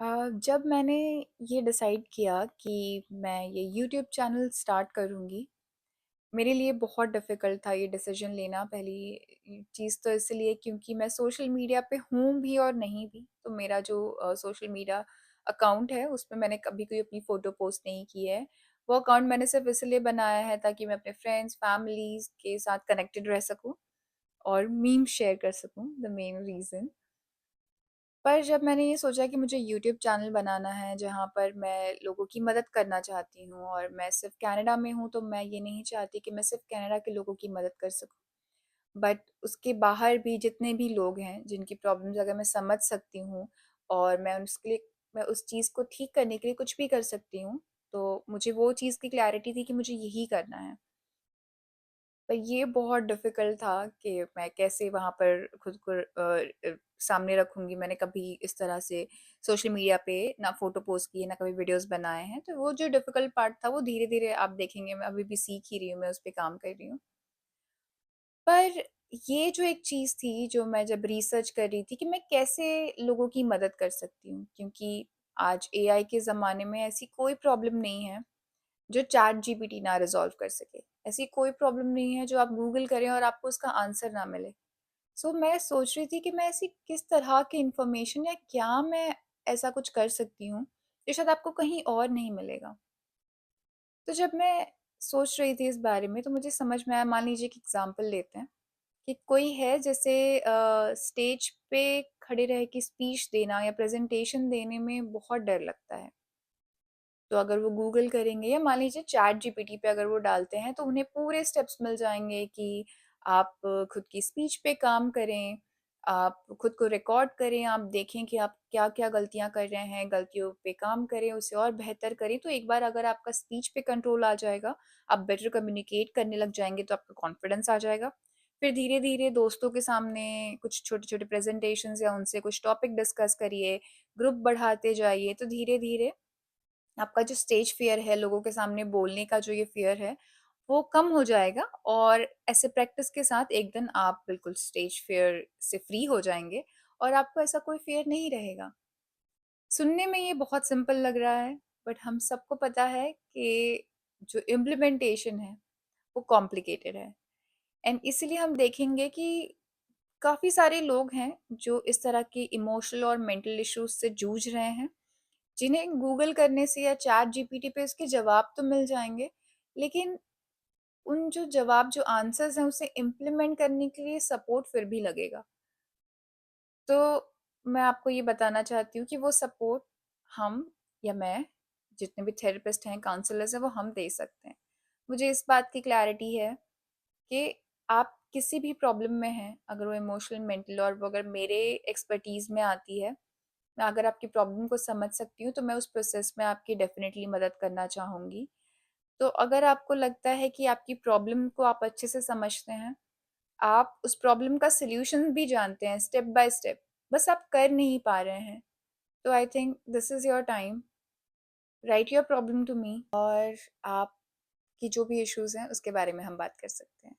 जब मैंने ये डिसाइड किया कि मैं ये यूट्यूब चैनल स्टार्ट करूँगी, मेरे लिए बहुत डिफ़िकल्ट था ये डिसीज़न लेना। पहली चीज़ तो इसलिए क्योंकि मैं सोशल मीडिया पे हूँ भी और नहीं भी। तो मेरा जो सोशल मीडिया अकाउंट है, उसपे मैंने कभी कोई अपनी फ़ोटो पोस्ट नहीं की है। वो अकाउंट मैंने सिर्फ़ इसलिए बनाया है ताकि मैं अपने फ्रेंड्स, फैमिलीज़ के साथ कनेक्टेड रह सकूँ और मीम्स शेयर कर सकूँ, द मेन रीज़न। पर जब मैंने ये सोचा कि मुझे यूट्यूब चैनल बनाना है जहाँ पर मैं लोगों की मदद करना चाहती हूँ और मैं सिर्फ कनाडा में हूँ, तो मैं ये नहीं चाहती कि मैं सिर्फ कनाडा के लोगों की मदद कर सकूँ। बट उसके बाहर भी जितने भी लोग हैं जिनकी प्रॉब्लम्स अगर मैं समझ सकती हूँ और मैं उस चीज़ को ठीक करने के लिए कुछ भी कर सकती हूँ, तो मुझे वो चीज़ की क्लैरिटी थी कि मुझे यही करना है। पर ये बहुत डिफ़िकल्ट था कि मैं कैसे वहाँ पर खुद को सामने रखूँगी। मैंने कभी इस तरह से सोशल मीडिया पे ना फ़ोटो पोस्ट की है, ना कभी वीडियोज़ बनाए हैं। तो वो जो डिफ़िकल्ट पार्ट था, वो धीरे-धीरे आप देखेंगे, मैं अभी भी सीख ही रही हूँ, मैं उस पे काम कर रही हूँ। पर ये जो एक चीज़ थी, जो मैं जब रिसर्च कर रही थी कि मैं कैसे लोगों की मदद कर सकती हूँ, क्योंकि आज एआई के ज़माने में ऐसी कोई प्रॉब्लम नहीं है जो चैट जीपीटी ना रिज़ॉल्व कर सके। ऐसी कोई प्रॉब्लम नहीं है जो आप गूगल करें और आपको उसका आंसर ना मिले। सो मैं सोच रही थी कि मैं ऐसी किस तरह की इन्फॉर्मेशन या क्या मैं ऐसा कुछ कर सकती हूँ, जो शायद आपको कहीं और नहीं मिलेगा। तो जब मैं सोच रही थी इस बारे में, तो मुझे समझ में आया, मान लीजिए एक एग्ज़ाम्पल लेते हैं कि कोई है जैसे स्टेज पे खड़े रह के स्पीच देना या प्रेज़ेंटेशन देने में बहुत डर लगता है। तो अगर वो गूगल करेंगे या मान लीजिए चैट जीपीटी पे अगर वो डालते हैं, तो उन्हें पूरे स्टेप्स मिल जाएँगे कि आप खुद की स्पीच पे काम करें, आप खुद को रिकॉर्ड करें, आप देखें कि आप क्या-क्या गलतियाँ कर रहे हैं, गलतियों पे काम करें, उसे और बेहतर करें। तो एक बार अगर आपका स्पीच पे कंट्रोल आ जाएगा, आप बेटर कम्युनिकेट करने लग जाएँगे, तो आपका कॉन्फिडेंस आ जाएगा। फिर धीरे-धीरे दोस्तों के सामने कुछ छोटे-छोटे प्रेज़ेंटेशंस या उनसे कुछ टॉपिक डिस्कस करिए, ग्रुप बढ़ाते जाइए, तो धीरे-धीरे आपका जो स्टेज फ़ियर है, लोगों के सामने बोलने का जो ये फ़ियर है, वो कम हो जाएगा और ऐसे प्रैक्टिस के साथ एक दिन आप बिल्कुल स्टेज फ़ियर से फ्री हो जाएँगे और आपको ऐसा कोई फ़ियर नहीं रहेगा। सुनने में ये बहुत सिंपल लग रहा है, बट हम सबको पता है कि जो इम्प्लीमेंटेशन है, वो कॉम्प्लिकेटेड है। एंड इसीलिए हम देखेंगे कि काफ़ी सारे लोग हैं, जो इस तरह के इमोशनल और मेंटल इश्यूज़ से जूझ रहे हैं। जिन्हें गूगल करने से या चैट जीपीटी पे उसके जवाब तो मिल जाएँगे, लेकिन उन जो जवाब जो आंसर्स हैं उसे इम्प्लीमेंट करने के लिए सपोर्ट फिर भी लगेगा। तो मैं आपको ये बताना चाहती हूँ कि वो सपोर्ट हम या मैं, जितने भी थेरेपिस्ट हैं, काउंसलर्स हैं, वो हम दे सकते हैं। मुझे इस बात की क्लैरिटी है कि आप किसी भी प्रॉब्लम में हैं, अगर वो इमोशनल, मेंटल और वो अगर मेरे एक्सपर्टीज़ में आती है, मैं अगर आपकी प्रॉब्लम को समझ सकती हूँ, तो मैं उस प्रोसेस में आपकी डेफ़िनेटली मदद करना चाहूँगी। तो अगर आपको लगता है कि आपकी प्रॉब्लम को आप अच्छे से समझते हैं, आप उस प्रॉब्लम का सॉल्यूशन भी जानते हैं स्टेप बाय स्टेप, बस आप कर नहीं पा रहे हैं, तो I think this is your time, write your problem to me और आपकी जो भी इश्यूज़ हैं, उसके बारे में हम बात कर सकते हैं।